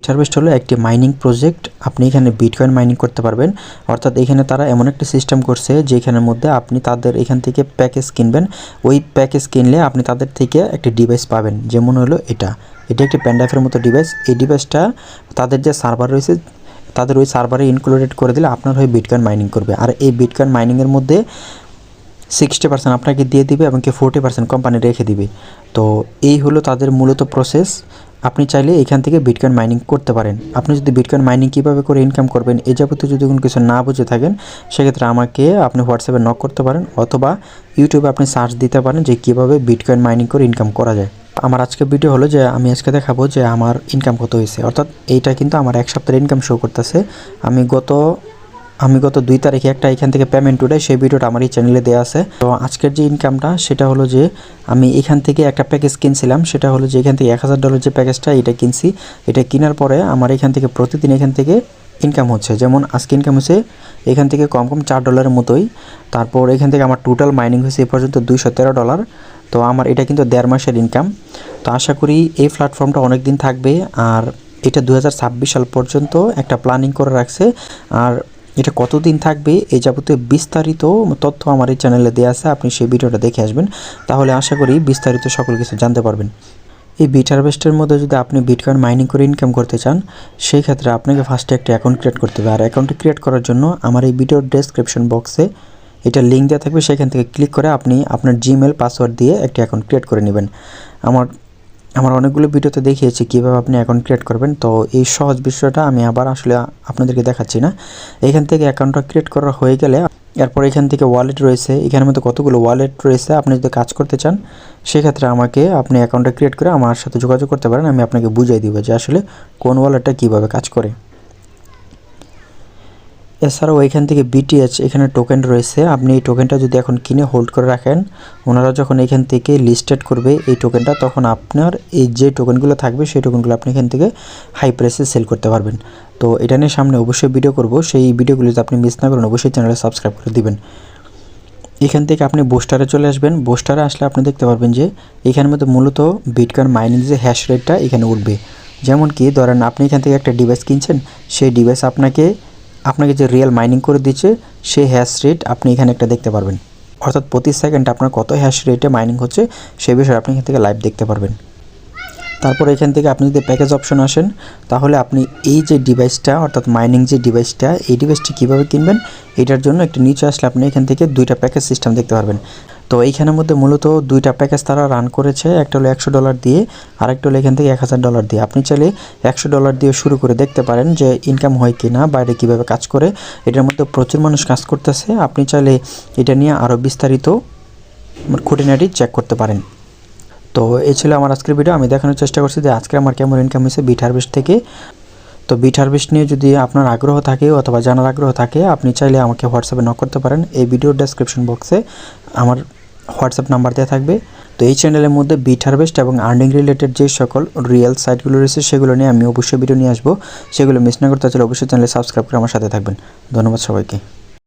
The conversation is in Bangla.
হারভেস্ট হলো একটি মাইনিং প্রজেক্ট। আপনি এখানে বিটকয়েন মাইনিং করতে পারবেন, অর্থাৎ এখানে তারা এমন একটা সিস্টেম করছে যেখানের মধ্যে আপনি তাদের এখান থেকে প্যাকেজ কিনবেন। ওই প্যাকেজ কিনলে আপনি তাদের থেকে একটি ডিভাইস পাবেন, যেমন হলো এটা একটি প্যান্ডাইভের মতো ডিভাইস। এই ডিভাইসটা তাদের যে সার্ভার রয়েছে তাদের ওই সার্ভারে ইনক্লুডেড করে দিলে আপনার হয়ে বিটকয়েন মাইনিং করবে। আর এই বিটকয়েন মাইনিংয়ের মধ্যে 60% আপনাকে দিয়ে দিবে এবং 40% কোম্পানি রেখে দিবে। তো এই হলো তাদের মূলত প্রসেস। আপনি চাইলে এখান থেকে বিটকয়েন মাইনিং করতে পারেন। আপনি যদি বিটকয়েন মাইনিং কীভাবে করে ইনকাম করবেন এই যাবতীয় যদি কোনো কিছু না বুঝে থাকেন, সেক্ষেত্রে আমাকে আপনি হোয়াটসঅ্যাপে নক করতে পারেন, অথবা ইউটিউবে আপনি সার্চ দিতে পারেন যে কীভাবে বিটকয়েন মাইনিং করে ইনকাম করা যায়। আমার আজকের ভিডিও হলো যে আমি আজকে দেখাবো যে আমার ইনকাম কত হয়েছে, অর্থাৎ এইটা কিন্তু আমার এক সপ্তাহের ইনকাম শো করতেছে। আমি গত 2 তারিখে একটা এখান থেকে পেমেন্ট উঠাই, সেই ভিডিওটা আমার এই চ্যানেলে দেওয়া আছে। তো আজকের যে ইনকামটা সেটা হলো যে আমি এখান থেকে একটা প্যাকেজ কিনছিলাম, সেটা হলো যে এখান থেকে $1000 যে প্যাকেজটা এটা কিনছি। এটা কেনার পরে আমার এখান থেকে প্রতিদিন এখান থেকে ইনকাম হচ্ছে, যেমন আজকে ইনকাম হচ্ছে এখান থেকে কম $4 মতোই। তারপর এখান থেকে আমার টোটাল মাইনিং হয়েছে এ পর্যন্ত $213। তো আমার এটা কিন্তু 1.5 মাসের ইনকাম। তো আশা করি এই প্ল্যাটফর্মটা অনেক দিন থাকবে, আর এটা 2026 সাল পর্যন্ত একটা প্ল্যানিং করে রাখছে। আর এটা কতদিন থাকবে এই যাবতীয় বিস্তারিত তথ্য আমার এই চ্যানেলে দেওয়া আছে, আপনি সেই ভিডিওটা দেখে আসবেন, তাহলে আশা করি বিস্তারিত সকল কিছু জানতে পারবেন। এই বিট হারভেস্টের মধ্যে যদি আপনি বিটকয়েন মাইনিং করে ইনকাম করতে চান, সেই ক্ষেত্রে আপনাকে ফার্স্টে একটা অ্যাকাউন্ট ক্রিয়েট করতে হবে। আর অ্যাকাউন্টটি ক্রিয়েট করার জন্য আমার এই ভিডিওর ডেসক্রিপশন বক্সে এটা লিঙ্ক দেওয়া থাকবে, সেখান থেকে ক্লিক করে আপনি আপনার জিমেল পাসওয়ার্ড দিয়ে একটি অ্যাকাউন্ট ক্রিয়েট করে নেবেন। আমার অনেকগুলো ভিডিওতে দেখিয়েছি কীভাবে আপনি অ্যাকাউন্ট ক্রিয়েট করবেন। তো এই সহজ বিষয়টা আমি আবার আসলে আপনাদেরকে দেখাচ্ছি না। এখান থেকে অ্যাকাউন্টটা ক্রিয়েট করা হয়ে গেলে এরপর এখান থেকে ওয়ালেট রয়েছে, এখানের মধ্যে কতগুলো ওয়ালেট রয়েছে। আপনি যদি কাজ করতে চান সেক্ষেত্রে আপনি অ্যাকাউন্টটা ক্রিয়েট করে আমার সাথে যোগাযোগ করতে পারেন, আমি আপনাকে বুঝিয়ে দিব যে আসলে কোন ওয়ালেটটা কীভাবে কাজ করে। এছাড়াও এখান থেকে বিটিএইচ এখানে টোকেন রয়েছে, আপনি এই টোকেনটা যদি এখন কিনে হোল্ড করে রাখেন, ওনারা যখন এখান থেকে লিস্টেড করবে এই টোকেনটা, তখন আপনার এই যে টোকেনগুলো থাকবে সেই টোকেনগুলো আপনি এখান থেকে হাই প্রাইসে সেল করতে পারবেন। তো এটা নিয়ে সামনে অবশ্যই ভিডিও করব, সেই ভিডিওগুলো যদি আপনি মিস না করেন অবশ্যই চ্যানেলে সাবস্ক্রাইব করে দিবেন। এখান থেকে আপনি বুস্টারে চলে আসবেন। বুস্টারে আসলে আপনি দেখতে পারবেন যে এখানের মধ্যে মূলত বিটকয়েন মাইনিং যে হ্যাশ রেটটা এখানে উঠবে। যেমন কি ধরেন আপনি এখান থেকে একটা ডিভাইস কিনছেন, সেই ডিভাইস আপনাকে যে রিয়েল মাইনিং করে দিচ্ছে সেই হ্যাশ রেট আপনি এখানে একটা দেখতে পারবেন, অর্থাৎ প্রতি সেকেন্ডে আপনার কত হ্যাশ রেটে মাইনিং হচ্ছে সেই বিষয়ে আপনি এখান থেকে লাইভ দেখতে পারবেন। তারপর এখান থেকে আপনি যদি প্যাকেজ অপশন আসেন, তাহলে আপনি এই যে ডিভাইসটা অর্থাৎ মাইনিং যে ডিভাইসটা এই ডিভাইসটি কীভাবে কিনবেন এটার জন্য একটু নিচে আসলে আপনি এখান থেকে 2টা প্যাকেজ সিস্টেম দেখতে পারবেন। তো এইখানের মধ্যে মূলত 2টা প্যাকেজ তারা রান করেছে, একটা হলো $100 দিয়ে, আরেকটা হলো এখান থেকে $1000 দিয়ে। আপনি চাইলে $100 দিয়ে শুরু করে দেখতে পারেন যে ইনকাম হয় কি না, বাইরে কীভাবে কাজ করে। এটার মধ্যে প্রচুর মানুষ কাজ করতেছে, আপনি চাইলে এটা নিয়ে আরও বিস্তারিত খুঁটিনাটি চেক করতে পারেন। তো এই ছিল আমার আজকের ভিডিও। আমি দেখানোর চেষ্টা করছি যে আজকে আমার কেমন ইনকাম হয়েছে বিট হারভেস্ট থেকে। তো বিট হারভেস্ট নিয়ে যদি আপনার আগ্রহ থাকে অথবা জানার আগ্রহ থাকে, আপনি চাইলে আমাকে হোয়াটসঅ্যাপে নক করতে পারেন। এই ভিডিওর ডেসক্রিপশন বক্সে আমার হোয়াটসঅ্যাপ নাম্বার দেওয়া থাকবে। তো এই চ্যানেলের মধ্যে বিট হারভেস্ট এবং আর্নিং রিলেটেড যে সকল রিয়েল সাইটগুলো রয়েছে সেগুলো নিয়ে আমি অবশ্যই ভিডিও নিয়ে আসবো। সেগুলো মিস না করতে চাইলে অবশ্যই চ্যানেলে সাবস্ক্রাইব করে আমার সাথে থাকবেন। ধন্যবাদ সবাইকে।